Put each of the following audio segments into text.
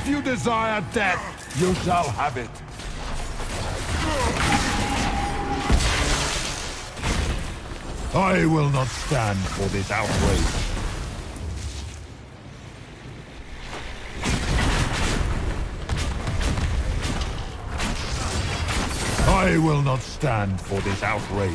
you desire death, you shall have it. I will not stand for this outrage. I will not stand for this outrage.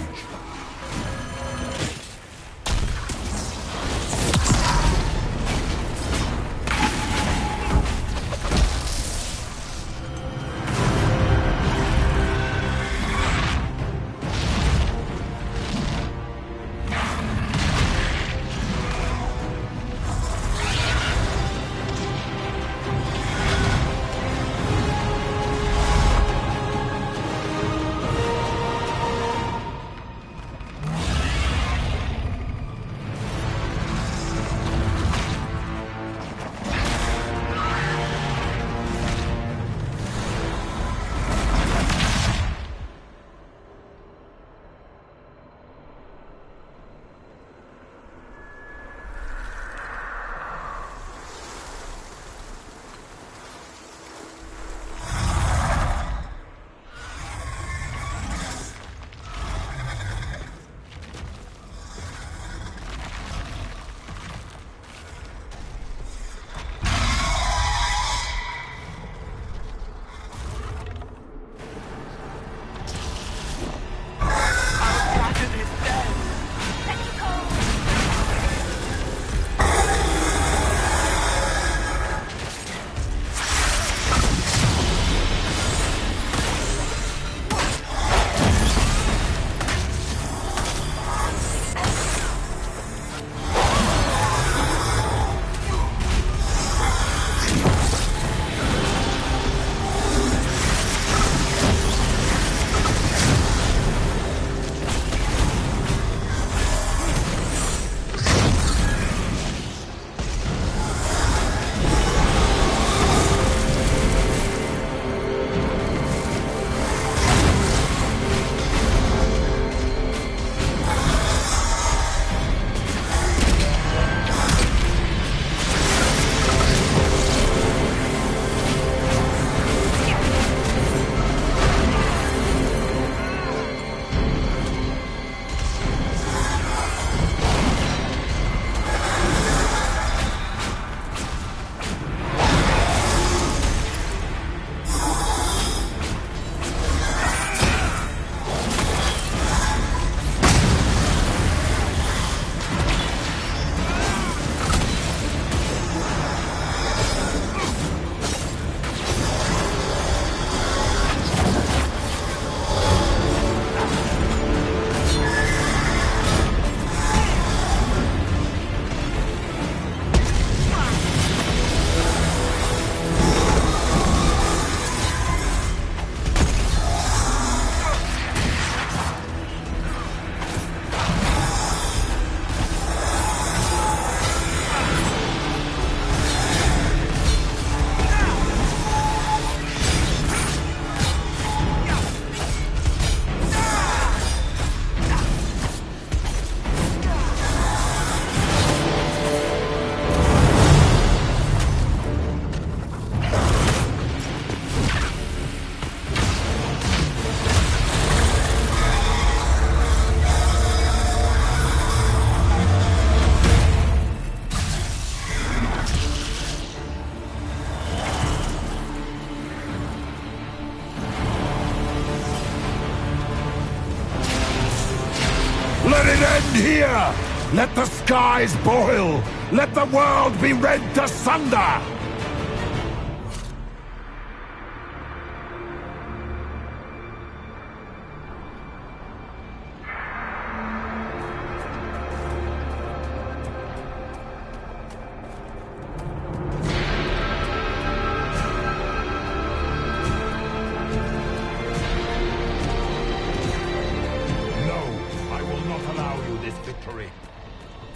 Let it end here! Let the skies boil! Let the world be rent asunder!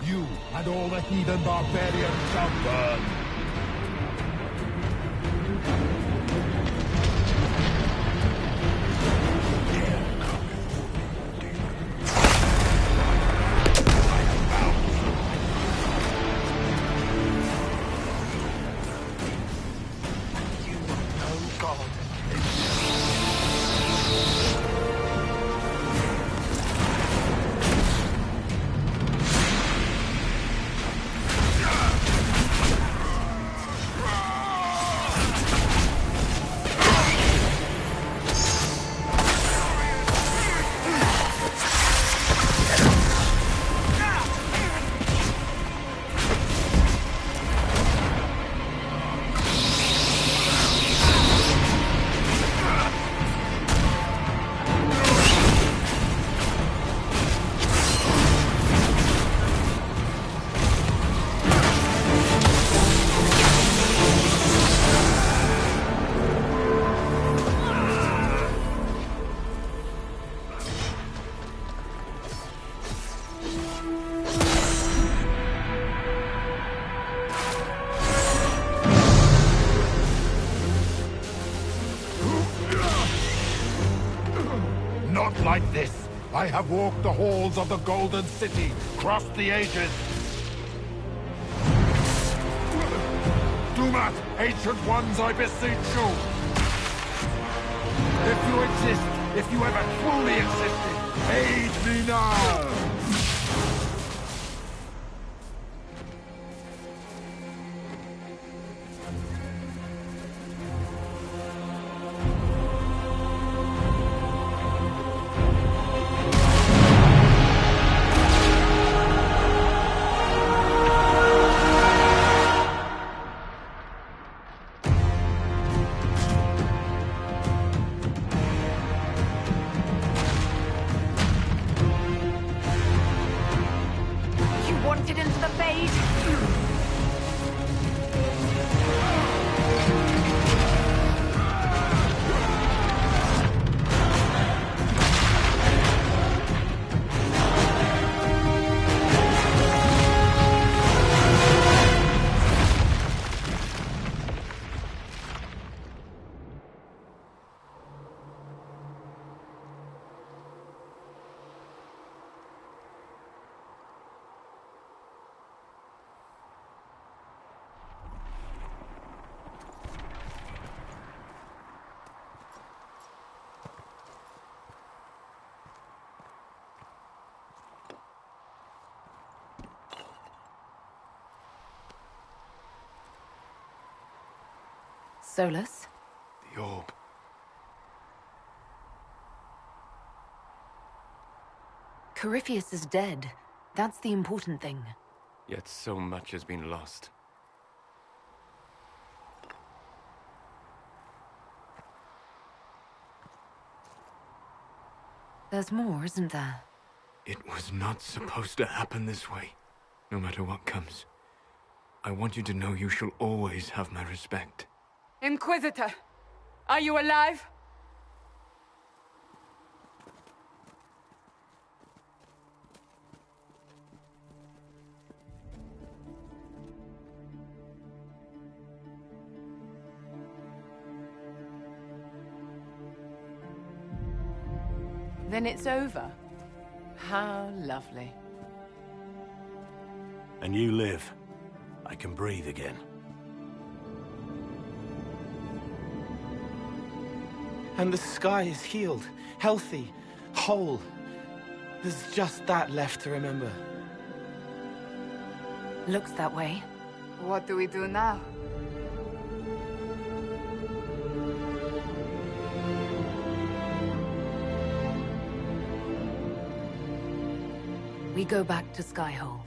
You and all the heathen barbarians shall burn. I have walked the halls of the Golden City, crossed the ages. Dumat, ancient ones, I beseech you! If you exist, if you ever truly existed, aid me now! Wanted into the fade. Solus? The orb. Corypheus is dead. That's the important thing. Yet so much has been lost. There's more, isn't there? It was not supposed to happen this way. No matter what comes. I want you to know you shall always have my respect. Inquisitor, are you alive? Then it's over. How lovely. And you live. I can breathe again. And the sky is healed, healthy, whole. There's just that left to remember. Looks that way. What do we do now? We go back to Skyhold.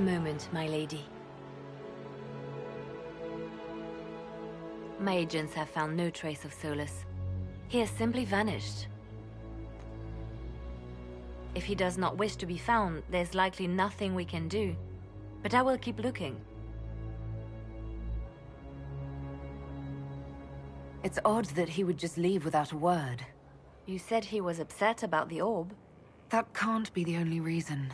moment, my lady. My agents have found no trace of Solus. He has simply vanished. If he does not wish to be found, there's likely nothing we can do. But I will keep looking. It's odd that he would just leave without a word. You said he was upset about the orb. That can't be the only reason.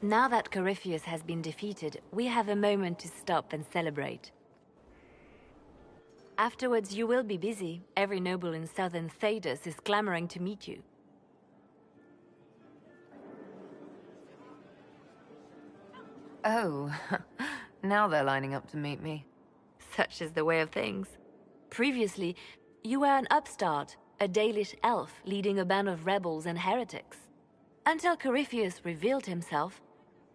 Now that Corypheus has been defeated, we have a moment to stop and celebrate. Afterwards, you will be busy. Every noble in southern Thedas is clamoring to meet you. Oh, now they're lining up to meet me. Such is the way of things. Previously, you were an upstart, a Dalish elf leading a band of rebels and heretics. Until Corypheus revealed himself,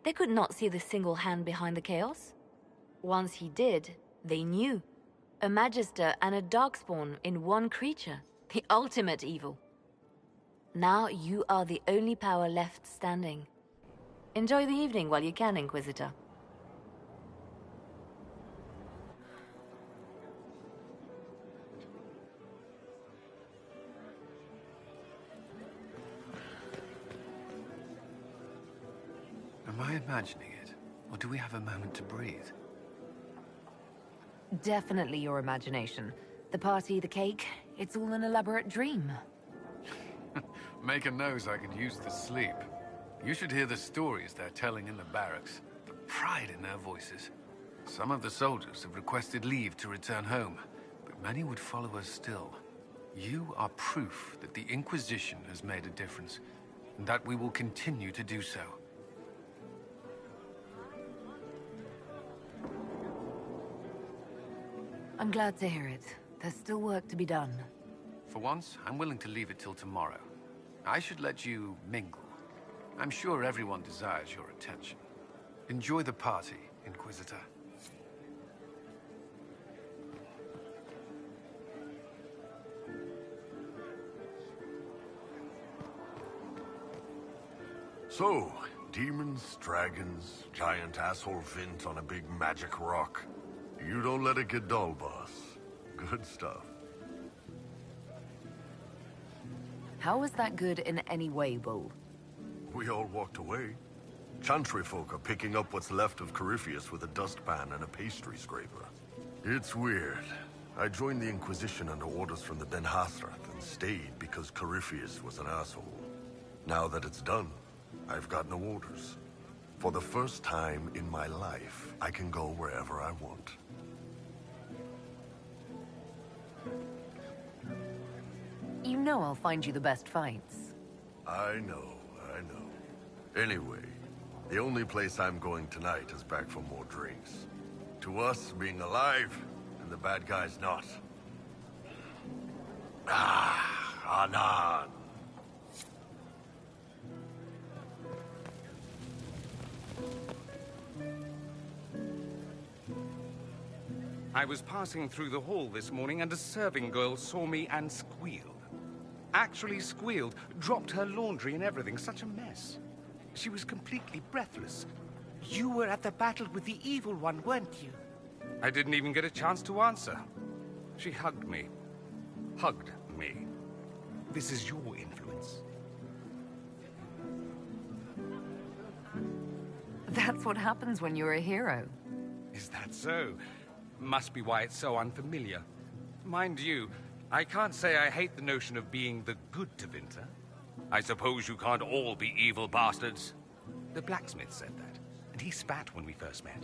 they could not see the single hand behind the chaos. Once he did, they knew. A Magister and a Darkspawn in one creature, the ultimate evil. Now you are the only power left standing. Enjoy the evening while you can, Inquisitor. Am I imagining it? Or do we have a moment to breathe? Definitely your imagination. The party, the cake, it's all an elaborate dream. Make a nose I could use to sleep. You should hear the stories they're telling in the barracks. The pride in their voices. Some of the soldiers have requested leave to return home, but many would follow us still. You are proof that the Inquisition has made a difference, and that we will continue to do so. I'm glad to hear it. There's still work to be done. For once, I'm willing to leave it till tomorrow. I should let you mingle. I'm sure everyone desires your attention. Enjoy the party, Inquisitor. So, demons, dragons, giant asshole Vint on a big magic rock. You don't let it get dull, boss. Good stuff. How was that good in any way, Bull? We all walked away. Chantry folk are picking up what's left of Corypheus with a dustpan and a pastry scraper. It's weird. I joined the Inquisition under orders from the Ben Hathrath and stayed because Corypheus was an asshole. Now that it's done, I've got no orders. For the first time in my life, I can go wherever I want. You know I'll find you the best fights. I know. Anyway, the only place I'm going tonight is back for more drinks. To us, being alive, and the bad guys not. Anan. I was passing through the hall this morning and a serving girl saw me and squealed. Actually squealed, dropped her laundry and everything, such a mess. She was completely breathless. You were at the battle with the evil one, weren't you? I didn't even get a chance to answer. She hugged me. Hugged me. This is your influence. That's what happens when you're a hero. Is that so? Must be why it's so unfamiliar. Mind you, I can't say I hate the notion of being the good Tevinter. I suppose you can't all be evil bastards. The blacksmith said that, and he spat when we first met.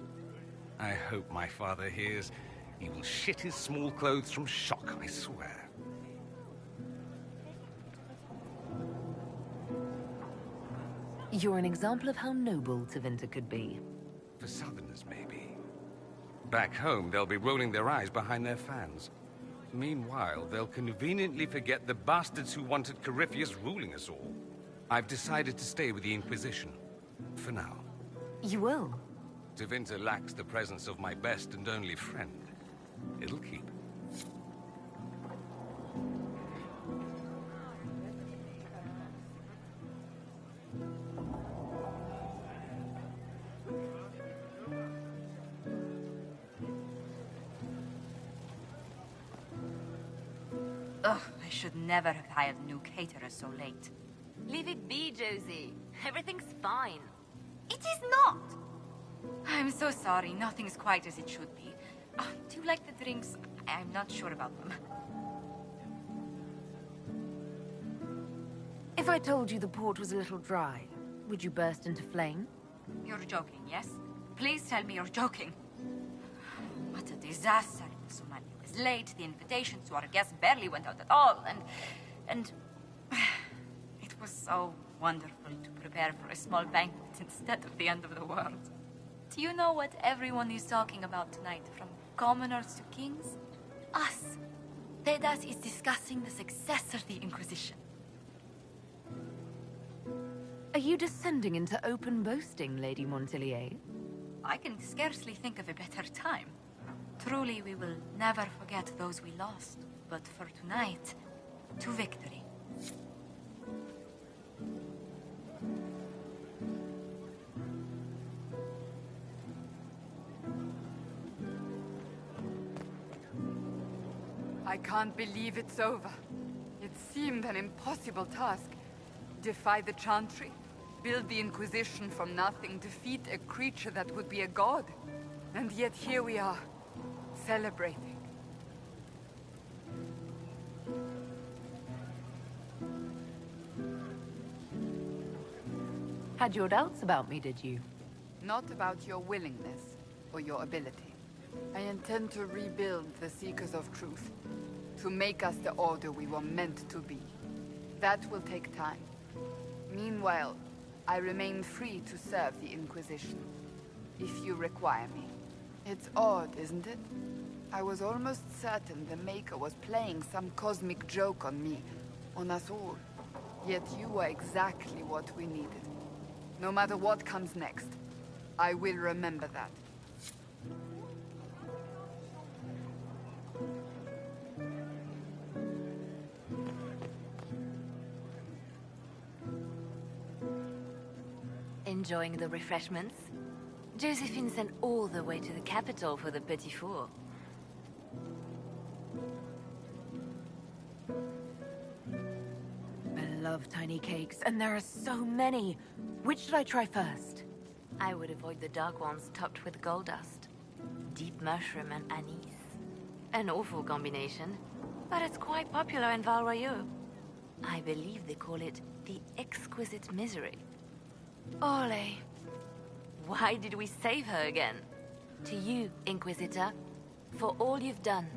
I hope my father hears. He will shit his small clothes from shock, I swear. You're an example of how noble Tevinter could be. For Southerners, maybe. Back home, they'll be rolling their eyes behind their fans. Meanwhile, they'll conveniently forget the bastards who wanted Corypheus ruling us all. I've decided to stay with the Inquisition. For now. You will? Tevinter lacks the presence of my best and only friend. It'll keep. Ugh, I should never have hired new caterers so late. Leave it be, Josie. Everything's fine. It is not! I'm so sorry, nothing's quite as it should be. Do you like the drinks? I'm not sure about them. If I told you the port was a little dry, would you burst into flame? You're joking, yes? Please tell me you're joking. What a disaster. So many was late, the invitations to our guests barely went out at all, and... It was so wonderful to prepare for a small banquet instead of the end of the world. Do you know what everyone is talking about tonight, from commoners to kings? Us. Tedas is discussing the success of the Inquisition. Are you descending into open boasting, Lady Montilier? I can scarcely think of a better time. Truly, we will never forget those we lost. But for tonight, to victory. I can't believe it's over. It seemed an impossible task. Defy the Chantry, build the Inquisition from nothing, defeat a creature that would be a god. And yet here we are, celebrating. Had your doubts about me, did you? Not about your willingness or your ability. I intend to rebuild the Seekers of Truth, to make us the order we were meant to be. That will take time. Meanwhile, I remain free to serve the Inquisition, if you require me. It's odd, isn't it? I was almost certain the Maker was playing some cosmic joke on me, on us all. Yet you were exactly what we needed. No matter what comes next, I will remember that. Enjoying the refreshments? Josephine sent all the way to the capital for the petit four. I love tiny cakes, and there are so many. Which should I try first? I would avoid the dark ones topped with gold dust. Deep mushroom and anise. An awful combination, but it's quite popular in Val Royeaux. I believe they call it the Exquisite Misery. Ole. Why did we save her again? To you, Inquisitor, for all you've done.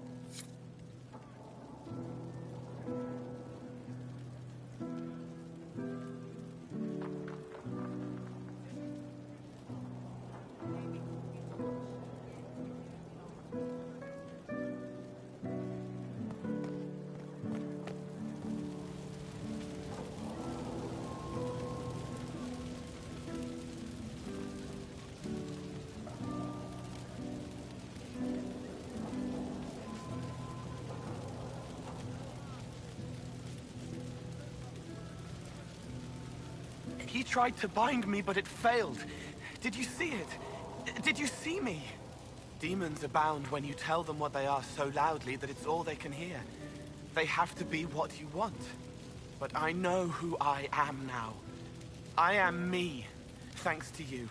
He tried to bind me, but it failed. Did you see it? Did you see me? Demons abound when you tell them what they are so loudly that it's all they can hear. They have to be what you want. But I know who I am now. I am me, thanks to you.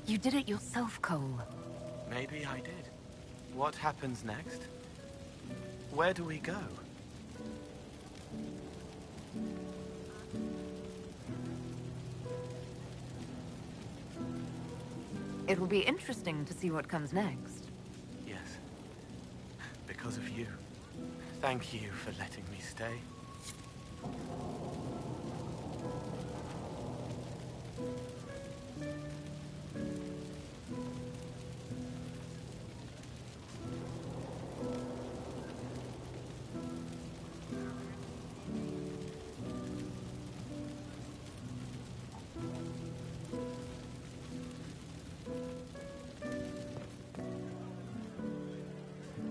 You did it yourself, Cole. Maybe I did. What happens next? Where do we go? It will be interesting to see what comes next. Yes. Because of you. Thank you for letting me stay.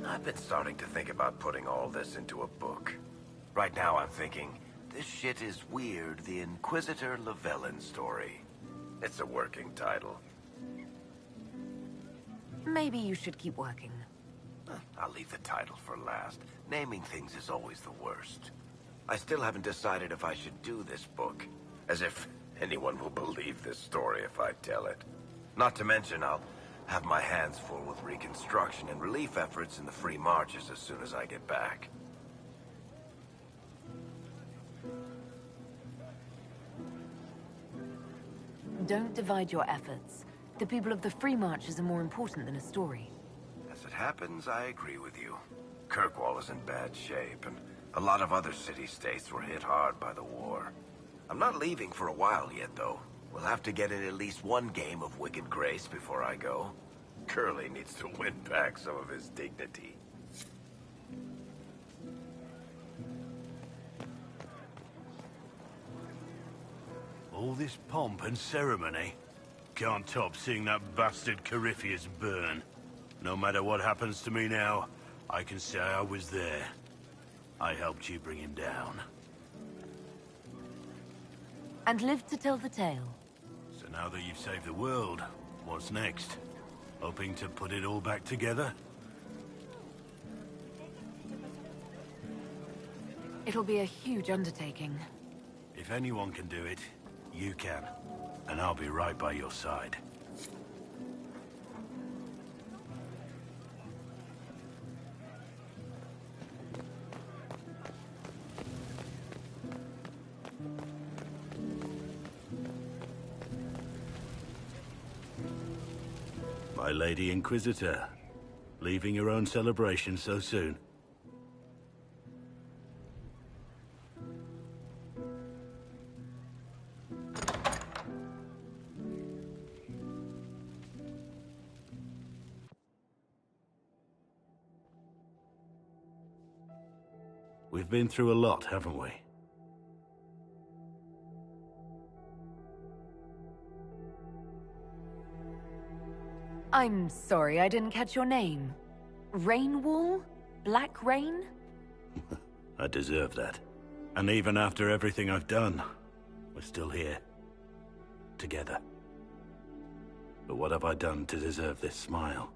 I've been starting to think about putting all this into a book. Right now I'm thinking, this shit is weird, the Inquisitor Llewellyn story. It's a working title. Maybe you should keep working. I'll leave the title for last. Naming things is always the worst. I still haven't decided if I should do this book. As if anyone will believe this story if I tell it. Not to mention, I'll have my hands full with reconstruction and relief efforts in the Free Marches as soon as I get back. Don't divide your efforts. The people of the Free Marches are more important than a story. As it happens, I agree with you. Kirkwall is in bad shape, and a lot of other city-states were hit hard by the war. I'm not leaving for a while yet, though. We'll have to get in at least one game of Wicked Grace before I go. Curly needs to win back some of his dignity. All this pomp and ceremony can't top seeing that bastard Corypheus burn. No matter what happens to me now, I can say I was there. I helped you bring him down. And lived to tell the tale. So now that you've saved the world, what's next? Hoping to put it all back together? It'll be a huge undertaking. If anyone can do it, you can. And I'll be right by your side. My Lady Inquisitor, leaving your own celebration so soon. We've been through a lot, haven't we? I'm sorry, I didn't catch your name. Rainwall? Black Rain? I deserve that. And even after everything I've done, we're still here. Together. But what have I done to deserve this smile?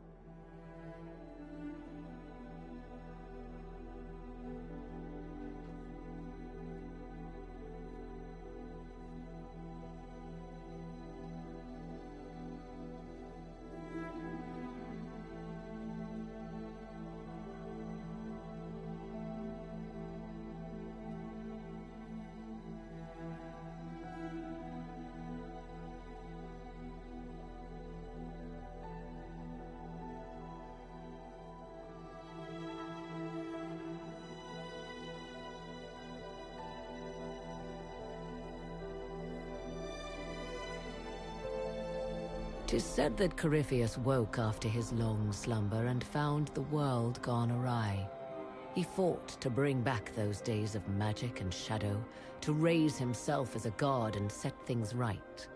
Tis said that Corypheus woke after his long slumber and found the world gone awry. He fought to bring back those days of magic and shadow, to raise himself as a god and set things right.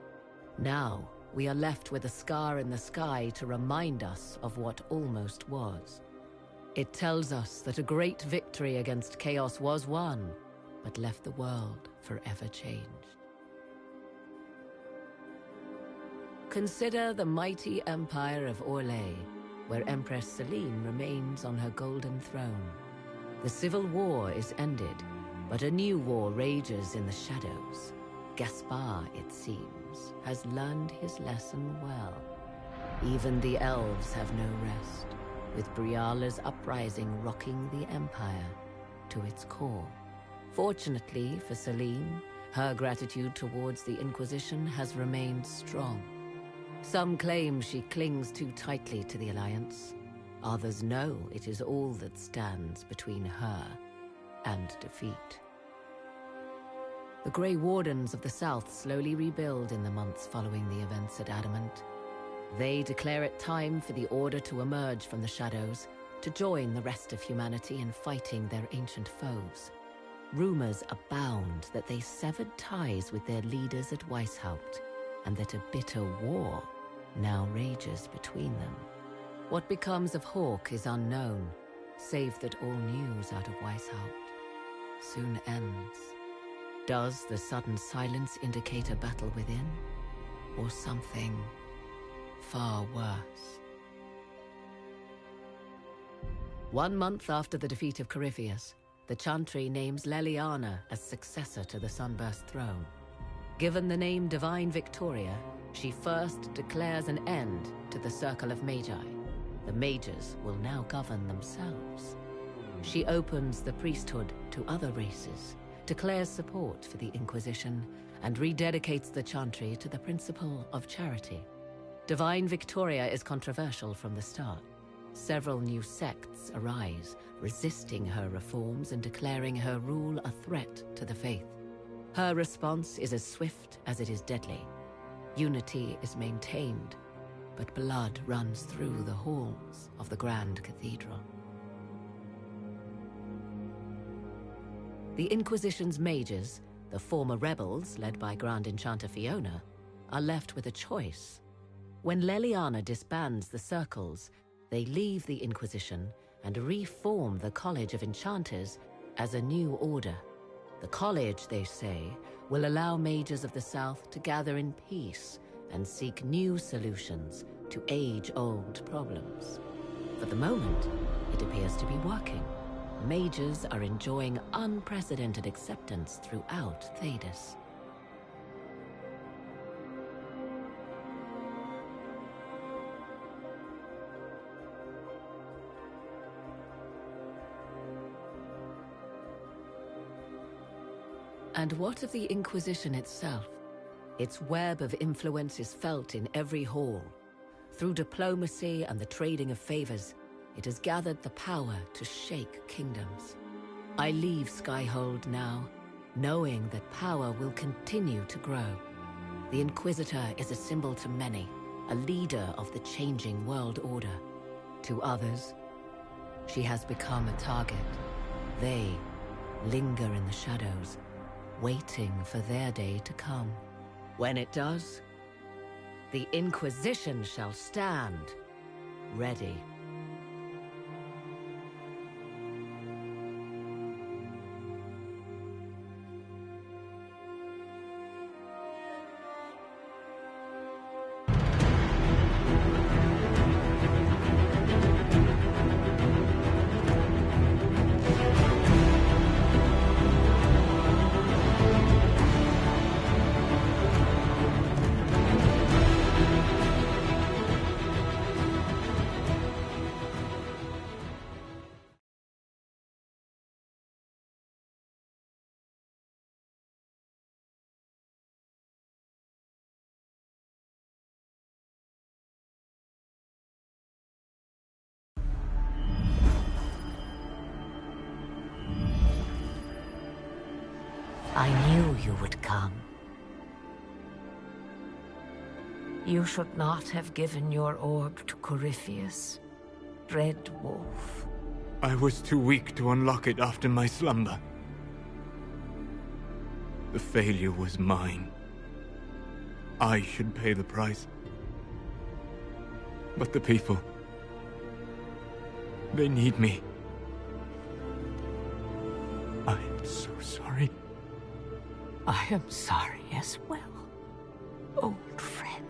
Now, we are left with a scar in the sky to remind us of what almost was. It tells us that a great victory against chaos was won, but left the world forever changed. Consider the mighty empire of Orlais, where Empress Celine remains on her golden throne. The civil war is ended, but a new war rages in the shadows. Gaspar, it seems, has learned his lesson well. Even the elves have no rest, with Briala's uprising rocking the empire to its core. Fortunately for Celine, her gratitude towards the Inquisition has remained strong. Some claim she clings too tightly to the Alliance. Others know it is all that stands between her and defeat. The Grey Wardens of the South slowly rebuild in the months following the events at Adamant. They declare it time for the Order to emerge from the shadows, to join the rest of humanity in fighting their ancient foes. Rumors abound that they severed ties with their leaders at Weishaupt, and that a bitter war now rages between them. What becomes of Hawke is unknown, save that all news out of Weishaupt soon ends. Does the sudden silence indicate a battle within, or something far worse? 1 month after the defeat of Corypheus, the Chantry names Leliana as successor to the Sunburst throne. Given the name Divine Victoria, she first declares an end to the Circle of Magi. The Mages will now govern themselves. She opens the priesthood to other races, declares support for the Inquisition, and rededicates the Chantry to the principle of charity. Divine Victoria is controversial from the start. Several new sects arise, resisting her reforms and declaring her rule a threat to the faith. Her response is as swift as it is deadly. Unity is maintained, but blood runs through the halls of the Grand Cathedral. The Inquisition's mages, the former rebels led by Grand Enchanter Fiona, are left with a choice. When Leliana disbands the circles, they leave the Inquisition and reform the College of Enchanters as a new order. The college, they say, will allow mages of the South to gather in peace and seek new solutions to age-old problems. For the moment, it appears to be working. Mages are enjoying unprecedented acceptance throughout Thedas. And what of the Inquisition itself? Its web of influence is felt in every hall. Through diplomacy and the trading of favors, it has gathered the power to shake kingdoms. I leave Skyhold now, knowing that power will continue to grow. The Inquisitor is a symbol to many, a leader of the changing world order. To others, she has become a target. They linger in the shadows, waiting for their day to come. When it does, the Inquisition shall stand ready. I knew you would come. You should not have given your orb to Corypheus, Red Wolf. I was too weak to unlock it after my slumber. The failure was mine. I should pay the price. But the people... they need me. I am so sorry. I am sorry as well, old friend.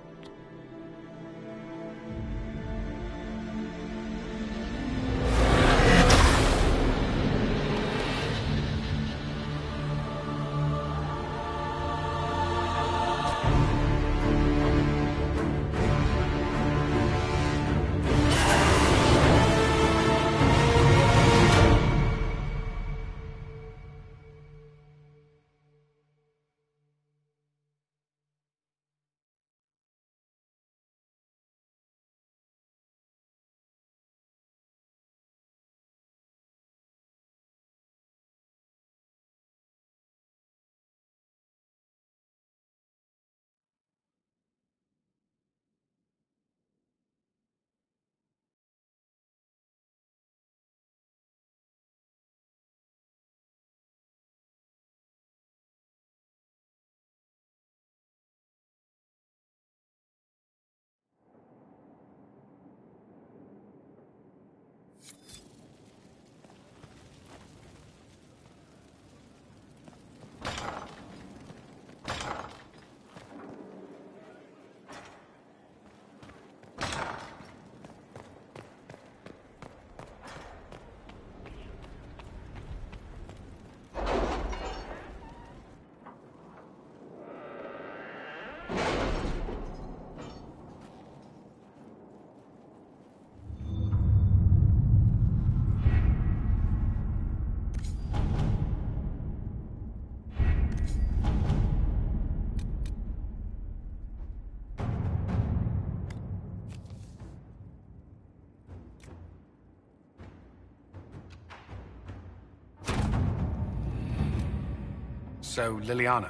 So, Liliana,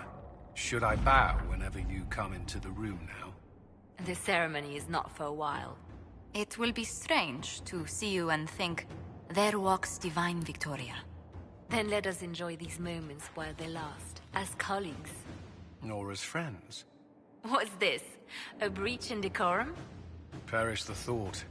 should I bow whenever you come into the room now? The ceremony is not for a while. It will be strange to see you and think, there walks Divine Victoria. Then let us enjoy these moments while they last, as colleagues. Nor as friends. What's this? A breach in decorum? Perish the thought.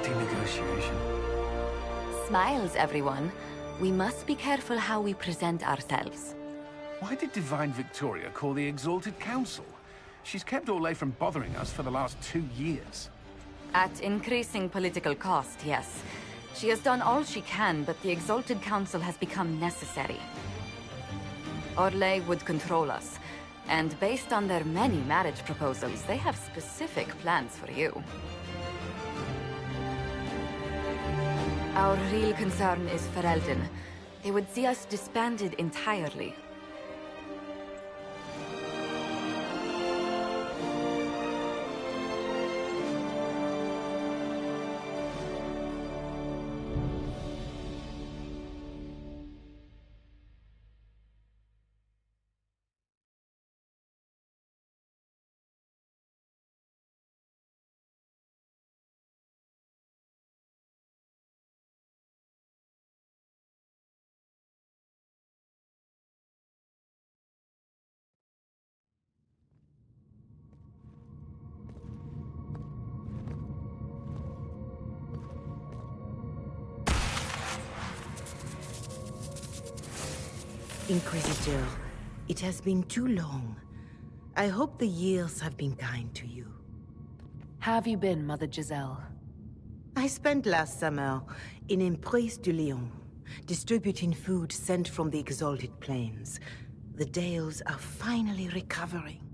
Negotiation. Smiles, everyone. We must be careful how we present ourselves. Why did Divine Victoria call the Exalted Council? She's kept Orlais from bothering us for the last 2 years. At increasing political cost, yes. She has done all she can, but the Exalted Council has become necessary. Orlais would control us, and based on their many marriage proposals, they have specific plans for you. Our real concern is Ferelden. They would see us disbanded entirely. Inquisitor, it has been too long. I hope the years have been kind to you. Have you been, Mother Giselle? I spent last summer in Emprise du Lion, distributing food sent from the Exalted Plains. The Dales are finally recovering.